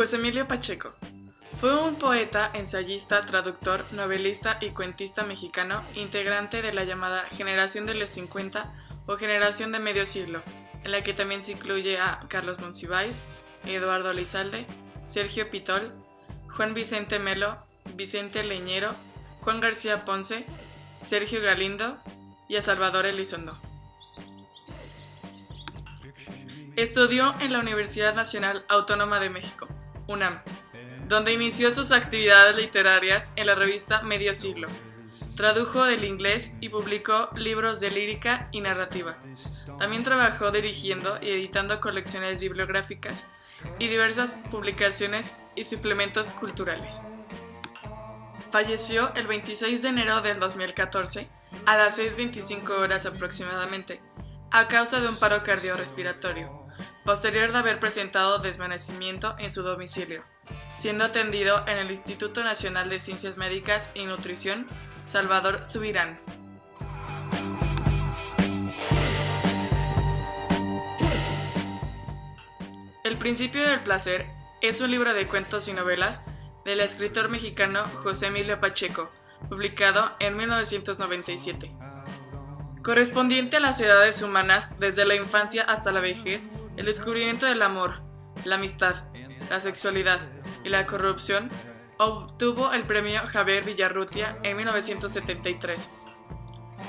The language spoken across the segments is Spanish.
José Emilio Pacheco fue un poeta, ensayista, traductor, novelista y cuentista mexicano, integrante de la llamada Generación de los 50 o Generación de Medio Siglo, en la que también se incluye a Carlos Monsiváis, Eduardo Lizalde, Sergio Pitol, Juan Vicente Melo, Vicente Leñero, Juan García Ponce, Sergio Galindo y a Salvador Elizondo. Estudió en la Universidad Nacional Autónoma de México, UNAM, donde inició sus actividades literarias en la revista Medio Siglo. Tradujo del inglés y publicó libros de lírica y narrativa. También trabajó dirigiendo y editando colecciones bibliográficas y diversas publicaciones y suplementos culturales. Falleció el 26 de enero del 2014 a las 6:25 horas aproximadamente, a causa de un paro cardiorrespiratorio, posterior de haber presentado desvanecimiento en su domicilio, siendo atendido en el Instituto Nacional de Ciencias Médicas y Nutrición, Salvador Subirán. El principio del placer es un libro de cuentos y novelas del escritor mexicano José Emilio Pacheco, publicado en 1997. Correspondiente a las edades humanas desde la infancia hasta la vejez, el descubrimiento del amor, la amistad, la sexualidad y la corrupción, obtuvo el premio Javier Villarrutia en 1973.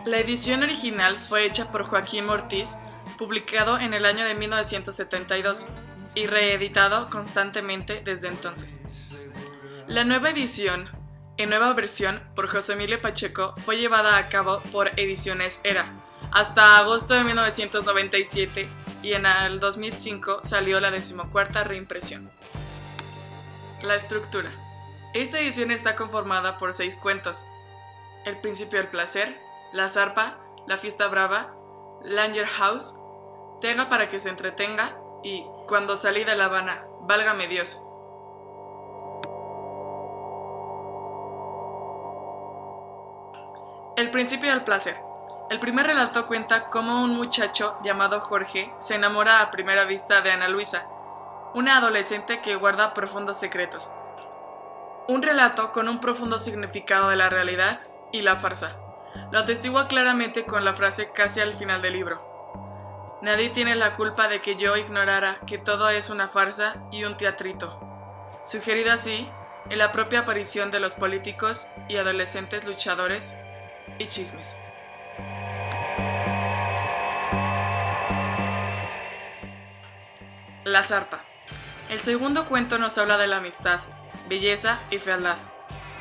La edición original fue hecha por Joaquín Mortiz, publicado en el año de 1972 y reeditado constantemente desde entonces. La nueva edición, en nueva versión por José Emilio Pacheco, fue llevada a cabo por Ediciones Era hasta agosto de 1997 y en el 2005 salió la 14ª reimpresión. La estructura. Esta edición está conformada por 6 cuentos: El principio del placer, La zarpa, La fiesta brava, Langer House, Tenga para que se entretenga y Cuando salí de La Habana, válgame Dios. El principio del placer. El primer relato cuenta cómo un muchacho llamado Jorge se enamora a primera vista de Ana Luisa, una adolescente que guarda profundos secretos. Un relato con un profundo significado de la realidad y la farsa. Lo atestigua claramente con la frase casi al final del libro: nadie tiene la culpa de que yo ignorara que todo es una farsa y un teatrito, sugerida así en la propia aparición de los políticos y adolescentes luchadores y chismes. La zarpa. El segundo cuento nos habla de la amistad, belleza y fealdad,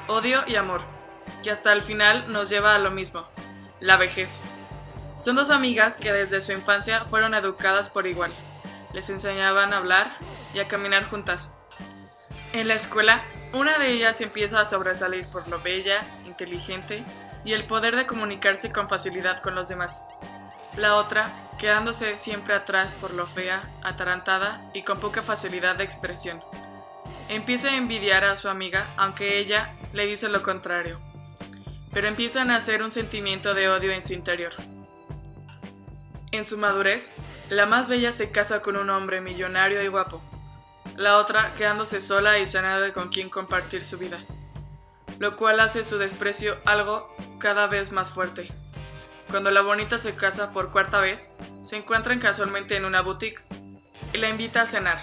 odio y amor, que hasta el final nos lleva a lo mismo: la vejez. Son 2 amigas que desde su infancia fueron educadas por igual. Les enseñaban a hablar y a caminar juntas. En la escuela, una de ellas empieza a sobresalir por lo bella, inteligente y el poder de comunicarse con facilidad con los demás. La otra, quedándose siempre atrás por lo fea, atarantada y con poca facilidad de expresión. Empieza a envidiar a su amiga, aunque ella le dice lo contrario. Pero empieza a nacer un sentimiento de odio en su interior. En su madurez, la más bella se casa con un hombre millonario y guapo. La otra quedándose sola y sin nada con quien compartir su vida, lo cual hace su desprecio algo cada vez más fuerte. Cuando la bonita se casa por 4ª vez, se encuentran casualmente en una boutique y la invita a cenar,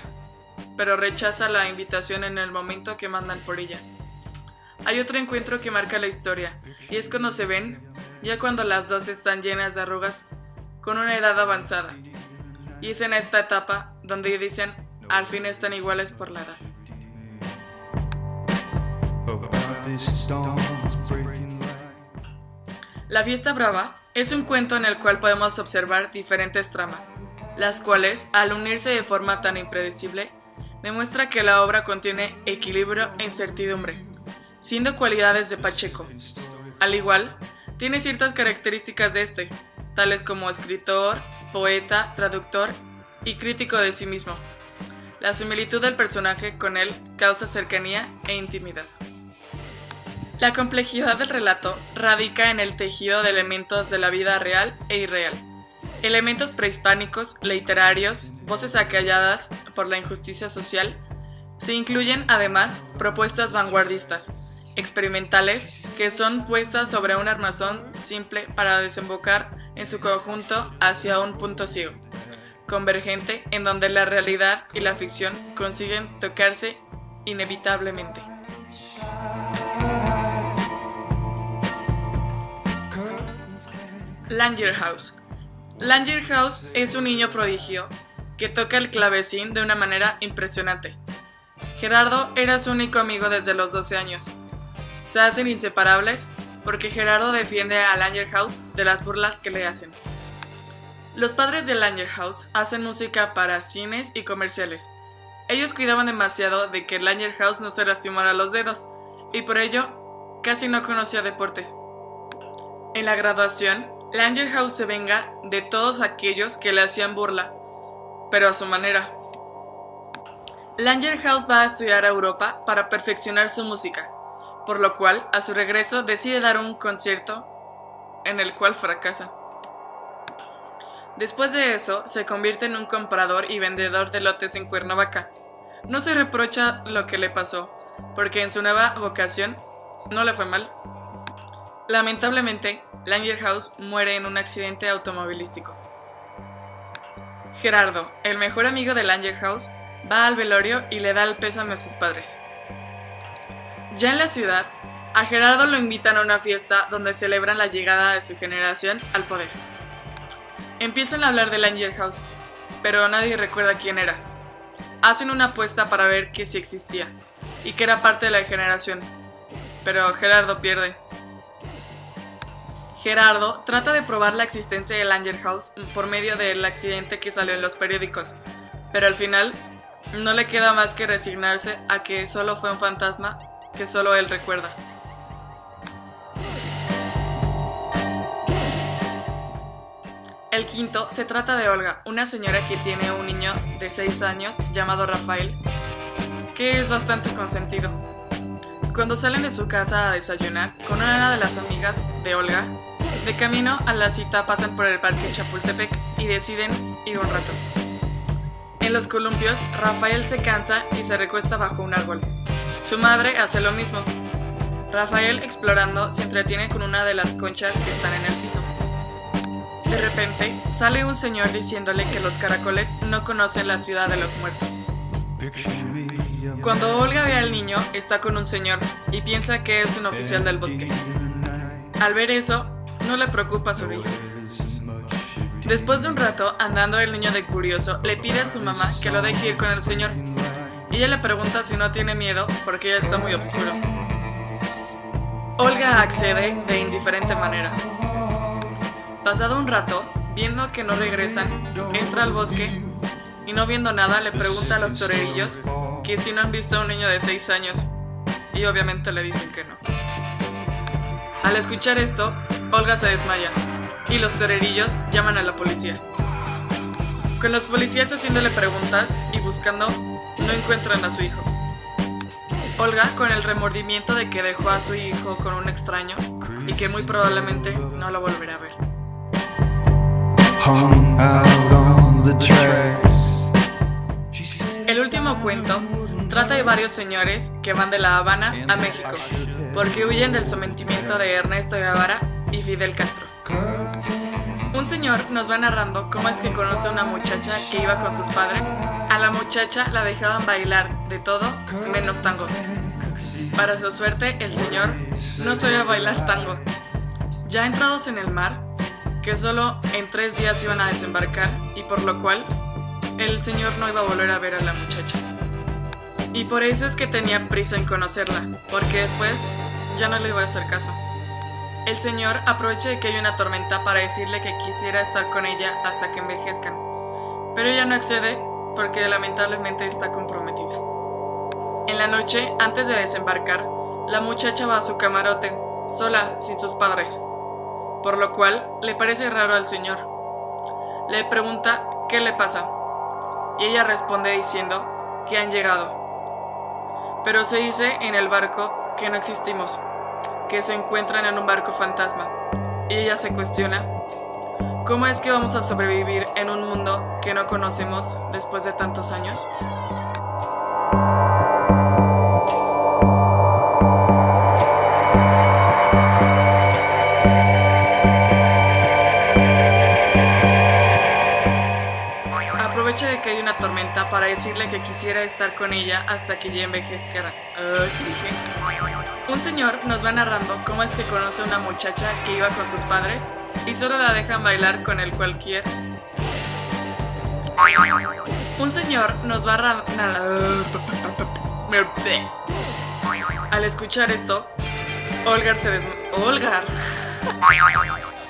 pero rechaza la invitación en el momento que mandan por ella. Hay otro encuentro que marca la historia, y es cuando se ven, ya cuando las dos están llenas de arrugas, con una edad avanzada. Y es en esta etapa donde dicen, al fin están iguales por la edad. La fiesta brava es un cuento en el cual podemos observar diferentes tramas, las cuales, al unirse de forma tan impredecible, demuestra que la obra contiene equilibrio e incertidumbre, siendo cualidades de Pacheco. Al igual, tiene ciertas características de este, tales como escritor, poeta, traductor y crítico de sí mismo. La similitud del personaje con él causa cercanía e intimidad. La complejidad del relato radica en el tejido de elementos de la vida real e irreal. Elementos prehispánicos, literarios, voces acalladas por la injusticia social, Se incluyen además propuestas vanguardistas, experimentales, que son puestas sobre un armazón simple para desembocar en su conjunto hacia un punto ciego, convergente en donde la realidad y la ficción consiguen tocarse inevitablemente. Langerhaus. Langerhaus es un niño prodigio que toca el clavecín de una manera impresionante. Gerardo era su único amigo desde los 12 años. Se hacen inseparables porque Gerardo defiende a Langerhaus de las burlas que le hacen. Los padres de Langerhaus hacen música para cines y comerciales. Ellos cuidaban demasiado de que Langerhaus no se lastimara los dedos, y por ello casi no conocía deportes. En la graduación, Langerhaus se venga de todos aquellos que le hacían burla, pero a su manera. Langerhaus va a estudiar a Europa para perfeccionar su música, por lo cual, a su regreso, decide dar un concierto en el cual fracasa. Después de eso, se convierte en un comprador y vendedor de lotes en Cuernavaca. No se reprocha lo que le pasó, porque en su nueva vocación no le fue mal. Lamentablemente, Langerhaus muere en un accidente automovilístico. Gerardo, el mejor amigo de Langerhaus, va al velorio y le da el pésame a sus padres. Ya en la ciudad, a Gerardo lo invitan a una fiesta donde celebran la llegada de su generación al poder. Empiezan a hablar de Langerhaus, pero nadie recuerda quién era. Hacen una apuesta para ver que sí existía, y que era parte de la generación, pero Gerardo pierde. Gerardo trata de probar la existencia de Langerhaus por medio del accidente que salió en los periódicos, pero al final no le queda más que resignarse a que solo fue un fantasma que solo él recuerda. El quinto se trata de Olga, una señora que tiene un niño de 6 años llamado Rafael, que es bastante consentido. Cuando salen de su casa a desayunar con una de las amigas de Olga, de camino a la cita pasan por el parque Chapultepec y deciden ir un rato. En los columpios, Rafael se cansa y se recuesta bajo un árbol. Su madre hace lo mismo. Rafael, explorando, se entretiene con una de las conchas que están en el piso. De repente, sale un señor diciéndole que los caracoles no conocen la ciudad de los muertos. Cuando Olga ve al niño, está con un señor y piensa que es un oficial del bosque. Al ver eso, no le preocupa a su hijo. Después de un rato, andando el niño de curioso, le pide a su mamá que lo deje ir con el señor. Ella le pregunta si no tiene miedo porque ya está muy oscuro. Olga accede de indiferente manera. Pasado un rato, viendo que no regresan, entra al bosque y no viendo nada le pregunta a los torerillos que si no han visto a un niño de 6 años y obviamente le dicen que no. Al escuchar esto, Olga se desmaya y los torerillos llaman a la policía. Con los policías haciéndole preguntas y buscando, no encuentran a su hijo. Olga, con el remordimiento de que dejó a su hijo con un extraño y que muy probablemente no lo volverá a ver. El último cuento trata de varios señores que van de La Habana a México porque huyen del sometimiento de Ernesto Guevara y Fidel Castro. Un señor nos va narrando cómo es que conoce a una muchacha que iba con sus padres. A la muchacha la dejaban bailar de todo menos tango. Para su suerte, el señor no sabía bailar tango. Ya entrados en el mar, que solo en 3 días iban a desembarcar y por lo cual el señor no iba a volver a ver a la muchacha. Y por eso es que tenía prisa en conocerla, porque después ya no le iba a hacer caso. El señor aprovecha de que hay una tormenta para decirle que quisiera estar con ella hasta que envejezcan, pero ella no accede porque lamentablemente está comprometida. En la noche, antes de desembarcar, la muchacha va a su camarote, sola, sin sus padres, por lo cual le parece raro al señor. Le pregunta qué le pasa, y ella responde diciendo que han llegado. Pero se dice en el barco que no existimos, que se encuentran en un barco fantasma, y ella se cuestiona, ¿cómo es que vamos a sobrevivir en un mundo que no conocemos después de tantos años? aprovecha de que hay una tormenta para decirle que quisiera estar con ella hasta que ya envejezca. ¿Qué dije? Un señor nos va narrando cómo es que conoce a una muchacha que iba con sus padres y solo la dejan bailar con el cualquier. Un señor nos va Al escuchar esto, Olgar se Olgar.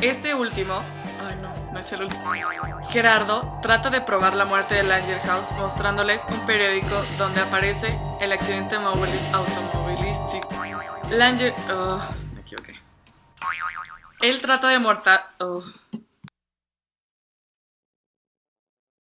Este último... Ay, no es el último. Gerardo trata de probar la muerte de Langer House mostrándoles un periódico donde aparece el accidente automovilístico. Langer... me equivoqué. Él trata de